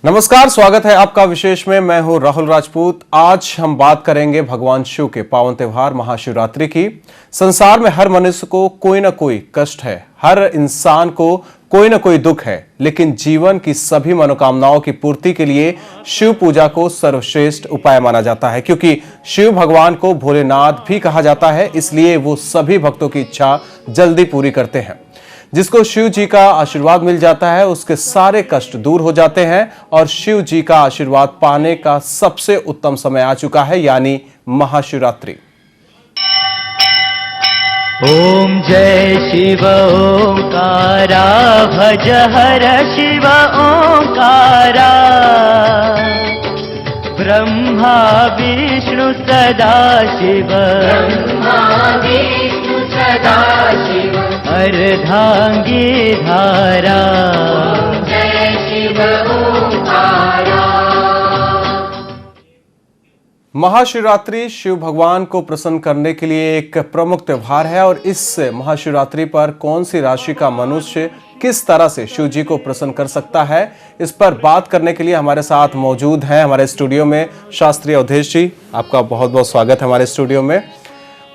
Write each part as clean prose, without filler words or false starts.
नमस्कार, स्वागत है आपका विशेष में। मैं हूं राहुल राजपूत। आज हम बात करेंगे भगवान शिव के पावन त्योहार महाशिवरात्रि की। संसार में हर मनुष्य को कोई ना कोई कष्ट है, हर इंसान को कोई ना कोई दुख है, लेकिन जीवन की सभी मनोकामनाओं की पूर्ति के लिए शिव पूजा को सर्वश्रेष्ठ उपाय माना जाता है। क्योंकि शिव भगवान को भोलेनाथ भी कहा जाता है, इसलिए वो सभी भक्तों की इच्छा जल्दी पूरी करते हैं। जिसको शिव जी का आशीर्वाद मिल जाता है उसके सारे कष्ट दूर हो जाते हैं और शिव जी का आशीर्वाद पाने का सबसे उत्तम समय आ चुका है, यानी महाशिवरात्रि। ओम जय शिव ओंकारा, भज हर शिव ओंकारा। ब्रह्मा विष्णु सदा शिव, अर्धांगी धारा। जय शिव ओंकारा। महाशिवरात्रि शिव भगवान को प्रसन्न करने के लिए एक प्रमुख त्योहार है और इस महाशिवरात्रि पर कौन सी राशि का मनुष्य किस तरह से शिव जी को प्रसन्न कर सकता है, इस पर बात करने के लिए हमारे साथ मौजूद हैं हमारे स्टूडियो में शास्त्री अवधेश जी। आपका बहुत बहुत स्वागत है हमारे स्टूडियो में।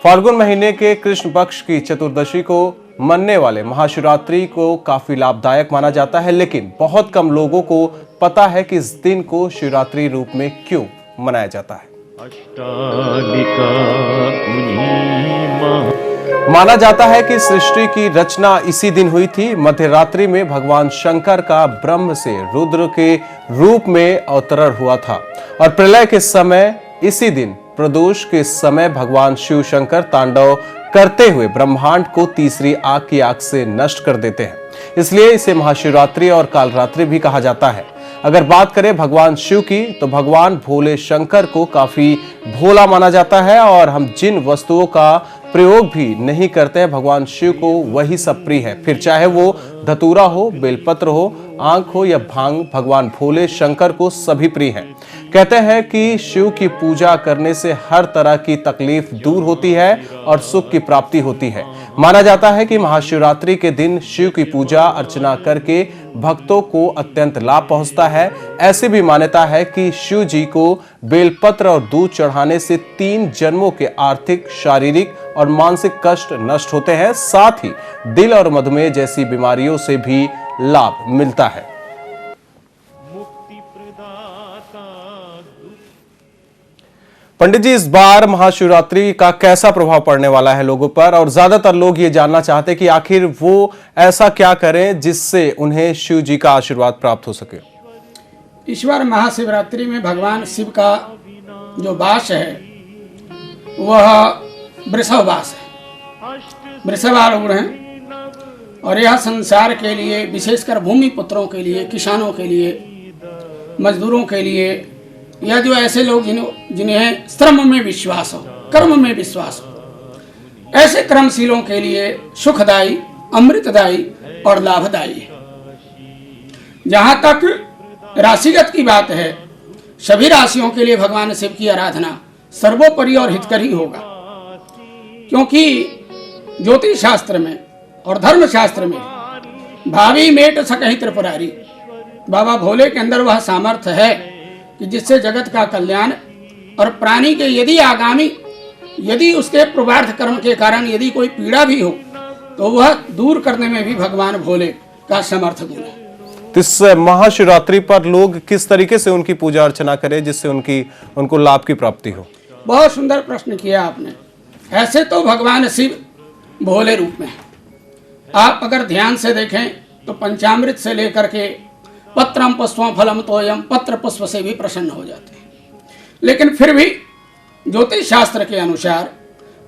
फाल्गुन महीने के कृष्ण पक्ष की चतुर्दशी को मनने वाले महाशिवरात्रि को काफी लाभदायक माना जाता है, लेकिन बहुत कम लोगों को पता है कि इस दिन को शिवरात्रि रूप में क्यों मनाया जाता है। माना जाता है कि सृष्टि की रचना इसी दिन हुई थी। मध्यरात्रि में भगवान शंकर का ब्रह्म से रुद्र के रूप में अवतरण हुआ था और प्रलय के समय इसी दिन प्रदोष के समय भगवान शिव शंकर तांडव करते हुए ब्रह्मांड को तीसरी आग की आग से नष्ट कर देते हैं। इसलिए इसे महाशिवरात्रि और कालरात्रि भी कहा जाता है। अगर बात करें भगवान शिव की तो भगवान भोले शंकर को काफी भोला माना जाता है और हम जिन वस्तुओं का प्रयोग भी नहीं करते हैं भगवान शिव को वही सब प्रिय है। फिर चाहे वो धतूरा हो, बेलपत्र हो, आंख हो या भांग, भगवान भोले शंकर को सभी प्रिय हैं। कहते हैं कि शिव की पूजा करने से हर तरह की तकलीफ दूर होती है और सुख की प्राप्ति होती है। माना जाता है कि महाशिवरात्रि के दिन शिव की पूजा अर्चना करके भक्तों को अत्यंत लाभ पहुंचता है। ऐसी भी मान्यता है कि शिव जी को बेलपत्र और दूध चढ़ाने से 3 जन्मों के आर्थिक, शारीरिक और मानसिक कष्ट नष्ट होते हैं। साथ ही दिल और मधुमेह जैसी बीमारियों से भी लाभ मिलता है। पंडित जी, इस बार महाशिवरात्रि का कैसा प्रभाव पड़ने वाला है लोगों पर, और ज्यादातर लोग ये जानना चाहते हैं कि आखिर वो ऐसा क्या करें जिससे उन्हें शिव जी का आशीर्वाद प्राप्त हो सके। इस बार महाशिवरात्रि में भगवान शिव का जो वास है वह वृषभ वास है। वृषभ आरूढ़ हैं और यह संसार के लिए, विशेषकर भूमि पुत्रों के लिए, किसानों के लिए, मजदूरों के लिए, या जो ऐसे लोग जिन्हें श्रम में विश्वास हो, कर्म में विश्वास हो, ऐसे कर्मशीलों के लिए सुखदायी, अमृतदायी और लाभदायी है। जहाँ तक राशिगत की बात है, सभी राशियों के लिए भगवान शिव की आराधना सर्वोपरि और हितकरी होगा, क्योंकि ज्योतिष शास्त्र में और धर्म शास्त्र में भावी मेट सकहि त्रिपुरारी, बाबा भोले के अंदर वह सामर्थ्य है कि जिससे जगत का कल्याण और प्राणी के यदि उसके पूर्वार्थ कर्म के कारण यदि कोई पीड़ा भी हो तो वह दूर करने में भी भगवान भोले का समर्थ गुण है। इस महाशिवरात्रि पर लोग किस तरीके से उनकी पूजा अर्चना करें जिससे उनको लाभ की प्राप्ति हो? बहुत सुंदर प्रश्न किया आपने। ऐसे तो भगवान शिव भोले रूप में है। आप अगर ध्यान से देखें तो पंचामृत से लेकर के पत्रम पुष्पम फलम तोयम, पत्र पुष्प से भी प्रसन्न हो जाते हैं। लेकिन फिर भी ज्योतिष शास्त्र के अनुसार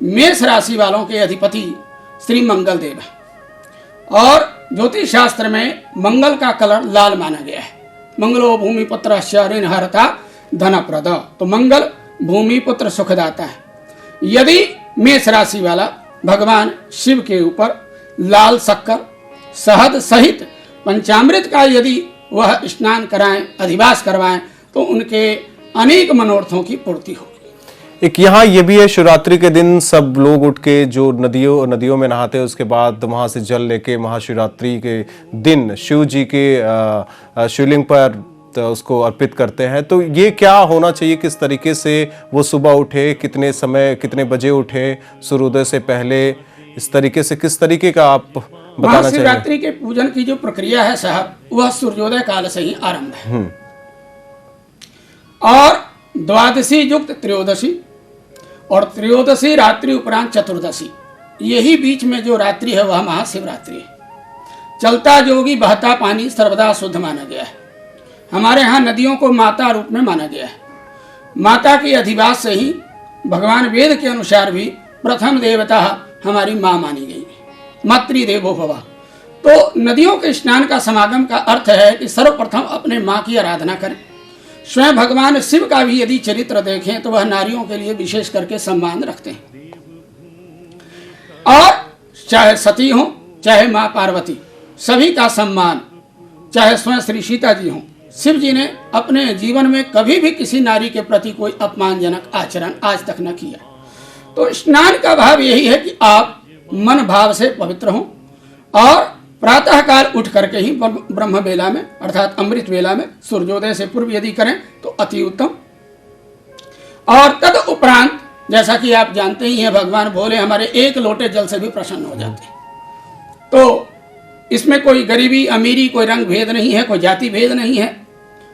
मेष राशि वालों के अधिपति श्री मंगल देव है और ज्योतिष शास्त्र में मंगल का कलर लाल माना गया है। मंगलो भूमिपुत्र ऋणहर्ता धनप्रद, तो मंगल भूमिपुत्र सुखदाता है। यदि मेष राशि वाला भगवान शिव के ऊपर लाल शक्कर, शहद सहित पंचामृत का यदि वह स्नान कराएं, अधिवास करवाएं, तो उनके अनेक मनोरथों की पूर्ति होगी। एक यहाँ ये भी है, शिवरात्रि के दिन सब लोग उठ के जो नदियों में नहाते हैं, उसके बाद वहां से जल लेके महाशिवरात्रि के दिन शिव जी के शिवलिंग पर तो उसको अर्पित करते हैं। तो ये क्या होना चाहिए, किस तरीके से वो सुबह उठे, कितने बजे उठे, सूर्योदय से पहले, इस तरीके से किस तरीके का आप बताना चाहिए? महाशिवरात्रि के पूजन की जो प्रक्रिया है साहब, वह सूर्योदय काल से ही आरंभ है और द्वादशी युक्त त्रयोदशी और त्रयोदशी रात्रि उपरांत चतुर्दशी, यही बीच में जो रात्रि है वह महाशिवरात्रि है। चलता जोगी बहता पानी सर्वदा शुद्ध माना गया है। हमारे यहाँ नदियों को माता रूप में माना गया है। माता की अधिवास से ही भगवान वेद के अनुसार भी प्रथम देवता हमारी माँ मानी गई, मातृदेवो भव। तो नदियों के स्नान का समागम का अर्थ है कि सर्वप्रथम अपने माँ की आराधना करें। स्वयं भगवान शिव का भी यदि चरित्र देखें तो वह नारियों के लिए विशेष करके सम्मान रखते हैं। और चाहे सती हो चाहे माँ पार्वती, सभी का सम्मान, चाहे स्वयं श्री सीता जी हो, शिव जी ने अपने जीवन में कभी भी किसी नारी के प्रति कोई अपमानजनक आचरण आज तक न किया। तो स्नान का भाव यही है कि आप मन भाव से पवित्र हों और प्रातः काल उठ करके ही ब्रह्म बेला में अर्थात अमृत बेला में सूर्योदय से पूर्व यदि करें तो अति उत्तम। और तद उपरांत जैसा कि आप जानते ही हैं, भगवान भोले हमारे एक लोटे जल से भी प्रसन्न हो जाते हैं। तो इसमें कोई गरीबी अमीरी, कोई रंग भेद नहीं है, कोई जाति भेद नहीं है।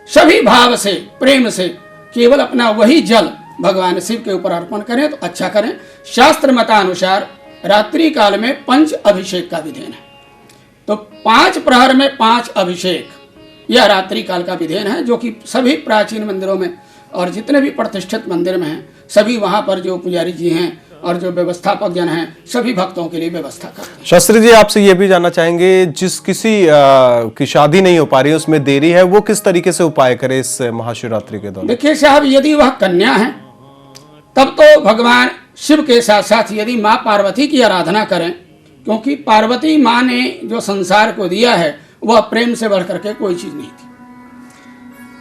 सभी भाव से प्रेम से केवल अपना वही जल भगवान शिव के ऊपर अर्पण करें तो अच्छा करें। शास्त्र मतानुसार रात्रि काल में 5 अभिषेक का विधान है। तो 5 प्रहर में 5 अभिषेक, यह रात्रि काल का विधान है, जो कि सभी प्राचीन मंदिरों में और जितने भी प्रतिष्ठित मंदिर में हैं, सभी वहां पर जो पुजारी जी हैं और जो व्यवस्थापक जन हैं, सभी भक्तों के लिए व्यवस्था करते हैं। शास्त्री जी, आपसे ये भी जानना चाहेंगे, जिस किसी की शादी नहीं हो पा रही है, उसमें देरी है, वो किस तरीके से उपाय करे इस महाशिवरात्रि के दौरान? देखिए साहब, यदि वह कन्या है तब तो भगवान शिव के साथ साथ यदि माँ पार्वती की आराधना करें, क्योंकि पार्वती माँ ने जो संसार को दिया है वह प्रेम से बढ़ करके कोई चीज नहीं थी।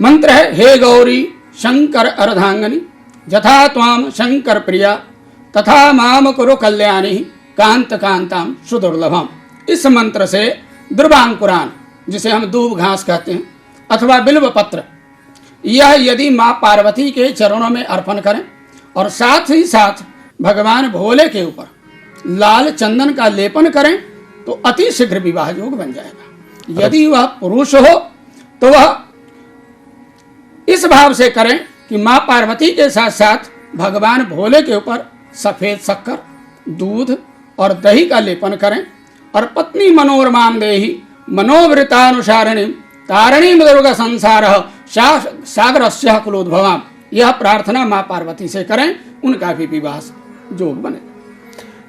मंत्र है, हे गौरी शंकर अर्धांगनी जथा त्वाम शंकर प्रिया तथा माम कुरु कल्याणी कांत कांताम सुदुर्लभम। इस मंत्र से दुर्वांकुरान, जिसे हम दूब घास कहते हैं, अथवा बिल्व पत्र, यह यदि माँ पार्वती के चरणों में अर्पण करें और साथ ही साथ भगवान भोले के ऊपर लाल चंदन का लेपन करें तो अति शीघ्र विवाह योग बन जाएगा। यदि वह पुरुष हो तो वह इस भाव से करें कि माँ पार्वती के साथ साथ भगवान भोले के ऊपर सफेद शक्कर, दूध और दही का लेपन करें और पत्नी मनोरमाम देहि मनोवृतानुसारिणी तारिणी दुर्ग संसार सागरस्य कुलोद्भवाम, यह प्रार्थना माँ पार्वती से करें, उनका भी विवाह योग बने।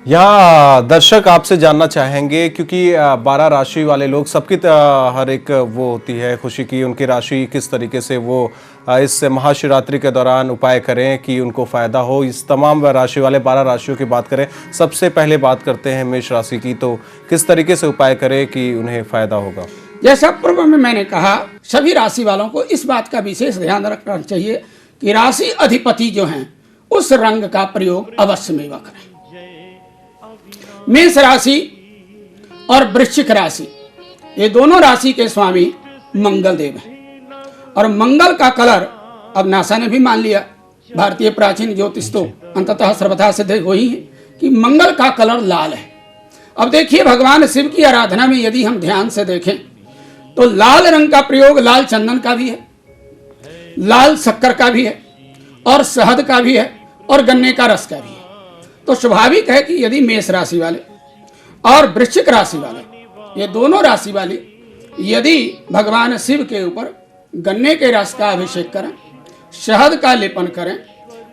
यहाँ दर्शक आपसे जानना चाहेंगे, क्योंकि 12 राशि वाले लोग, सबकी हर एक वो होती है खुशी की, उनकी राशि किस तरीके से वो इस महाशिवरात्रि के दौरान उपाय करें कि उनको फायदा हो। इस तमाम राशि वाले 12 राशियों की बात करें, सबसे पहले बात करते हैं मेष राशि की, तो किस तरीके से उपाय करें कि उन्हें फायदा होगा? जैसा पूर्व में मैंने कहा, सभी राशि वालों को इस बात का विशेष ध्यान रखना चाहिए कि राशि अधिपति जो हैं उस रंग का प्रयोग अवश्य में करें। मेष राशि और वृश्चिक राशि, ये दोनों राशि के स्वामी मंगल देव हैं और मंगल का कलर, अब नासा ने भी मान लिया, भारतीय प्राचीन ज्योतिष तो अंततः सर्वथा सिद्ध हो ही है कि मंगल का कलर लाल है। अब देखिए, भगवान शिव की आराधना में यदि हम ध्यान से देखें तो लाल रंग का प्रयोग लाल चंदन का भी है, लाल शक्कर का भी है और शहद का भी है और गन्ने का रस का भी है। तो स्वाभाविक है कि यदि मेष राशि वाले और वृश्चिक राशि वाले, ये दोनों राशि वाले यदि भगवान शिव के ऊपर गन्ने के रस का अभिषेक करें, शहद का लेपन करें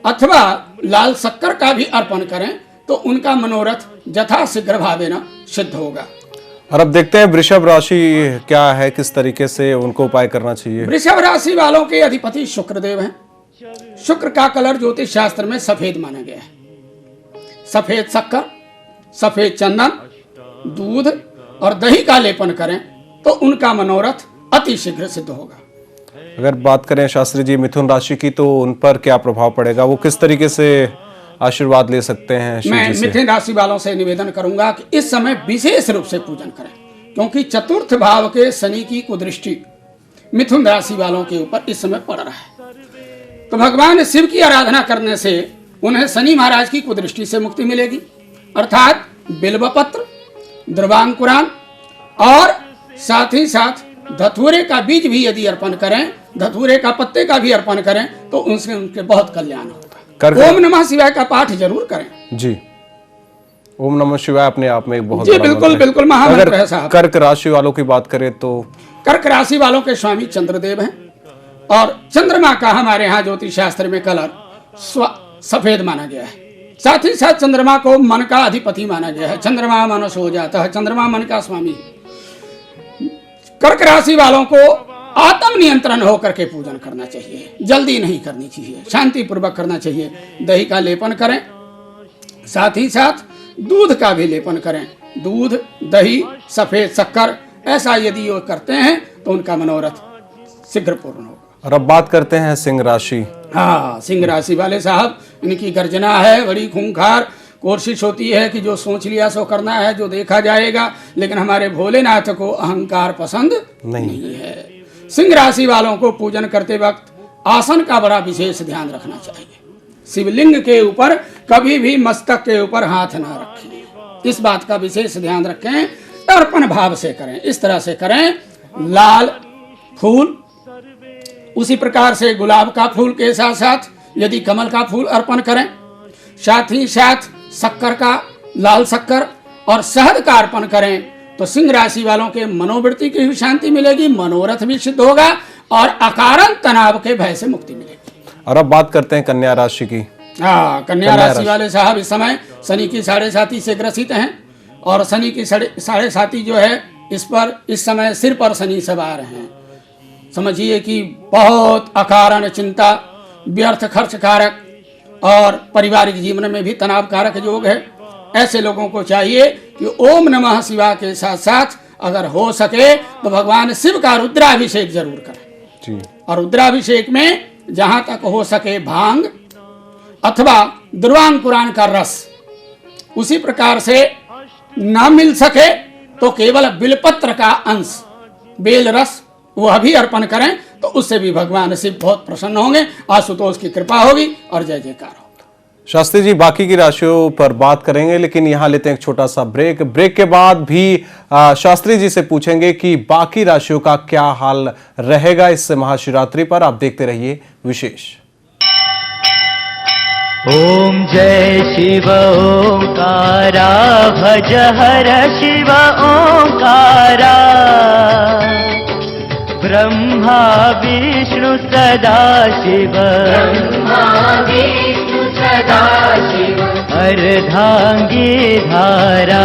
अथवा लाल शक्कर का भी अर्पण करें तो उनका मनोरथ यथाशीघ्र भावेन सिद्ध होगा। और अब देखते हैं वृषभ राशि क्या है, किस तरीके से उनको उपाय करना चाहिए। वृषभ राशि वालों के अधिपति शुक्रदेव हैं। शुक्र का कलर ज्योतिष शास्त्र में सफेद माना गया है। सफेद शक्कर, सफेद चंदन, दूध और दही का लेपन करें तो उनका मनोरथ अति शीघ्र सिद्ध होगा। अगर बात करें शास्त्री जी मिथुन राशि की, तो उन पर क्या प्रभाव पड़ेगा? वो किस तरीके से आशीर्वाद ले सकते हैं शिव मैं जी से? मिथुन राशि वालों से निवेदन करूंगा कि इस समय विशेष रूप से पूजन करें, क्योंकि चतुर्थ भाव के शनि की कुदृष्टि मिथुन राशि वालों के ऊपर इस समय पड़ रहा है। तो भगवान शिव की आराधना करने से उन्हें शनि महाराज की कुदृष्टि से मुक्ति मिलेगी, अर्थात बिल्वपत्र, द्रवांकुरान और साथ ही साथ धतूरे का बीज भी यदि अर्पण करें, धतूरे का पत्ते का भी अर्पण करें, तो उनसे उनके बहुत कल्याण होगा। ओम नमः शिवाय का पाठ जरूर करें। जी, ओम नमः शिवाय अपने आप में एक बहुत जी बड़ा बिल्कुल मंत्र है। बिल्कुल महामंत्र है साहब। कर्क राशि वालों की बात करें तो कर्क राशि वालों के स्वामी चंद्रदेव हैं, और चंद्रमा का हमारे यहाँ ज्योतिष शास्त्र में कलर सफेद माना गया है। साथ ही साथ चंद्रमा को मन का अधिपति माना गया है। चंद्रमा मनस हो जाता है, चंद्रमा मन का स्वामी। कर्क राशि वालों को आत्म नियंत्रण होकर के पूजन करना चाहिए, जल्दी नहीं करनी चाहिए, शांति पूर्वक करना चाहिए। दही का लेपन करें, साथ ही साथ दूध का भी लेपन करें। दूध, दही, सफेद शक्कर, ऐसा यदि वो करते हैं तो उनका मनोरथ शीघ्र पूर्ण होगा। और अब बात करते हैं सिंह राशि। हाँ, सिंह राशि वाले साहब, इनकी गर्जना है बड़ी खूंखार। कोशिश होती है कि जो सोच लिया सो करना है, जो देखा जाएगा, लेकिन हमारे भोलेनाथ को अहंकार पसंद नहीं है। सिंह राशि वालों को पूजन करते वक्त आसन का बड़ा विशेष ध्यान रखना चाहिए। शिवलिंग के ऊपर कभी भी मस्तक के ऊपर हाथ ना रखें, इस बात का विशेष ध्यान रखें। अर्पण भाव से करें, इस तरह से करें। लाल फूल, उसी प्रकार से गुलाब का फूल के साथ साथ यदि कमल का फूल अर्पण करें, साथ ही साथ शक्कर का, लाल शक्कर और शहद का अर्पण करें, तो सिंह राशि वालों के मनोवृत्ति की भी शांति मिलेगी, मनोरथ भी सिद्ध होगा और अकारण तनाव के भय से मुक्ति मिलेगी। और अब बात करते हैं कन्या राशि की। हाँ, कन्या राशि वाले साहब इस समय शनि की 7.5 से ग्रसित हैं, और शनि की 7.5 जो है इस पर इस समय सिर पर शनि सवार हैं। समझिए कि बहुत अकारण चिंता, व्यर्थ खर्च कारक और पारिवारिक जीवन में भी तनाव कारक योग है। ऐसे लोगों को चाहिए कि ओम नमः शिवाय के साथ साथ अगर हो सके तो भगवान शिव का रुद्राभिषेक जरूर करें जी। और रुद्राभिषेक में जहां तक हो सके भांग अथवा द्रवांकुरान का रस, उसी प्रकार से ना मिल सके तो केवल बिलपत्र का अंश, बेल रस, वह भी अर्पण करें, तो उससे भी भगवान शिव बहुत प्रसन्न होंगे, आशुतोष की कृपा होगी और जय जयकार होगा। शास्त्री जी बाकी की राशियों पर बात करेंगे, लेकिन यहाँ लेते हैं एक छोटा सा ब्रेक। ब्रेक के बाद भी शास्त्री जी से पूछेंगे कि बाकी राशियों का क्या हाल रहेगा इस महाशिवरात्रि पर। आप देखते रहिए विशेष। ओम जय शिव ओंकारा, भज हर शिव ओंकारा। ब्रह्मा विष्णु सदा शिव, अर्धांगी धारा।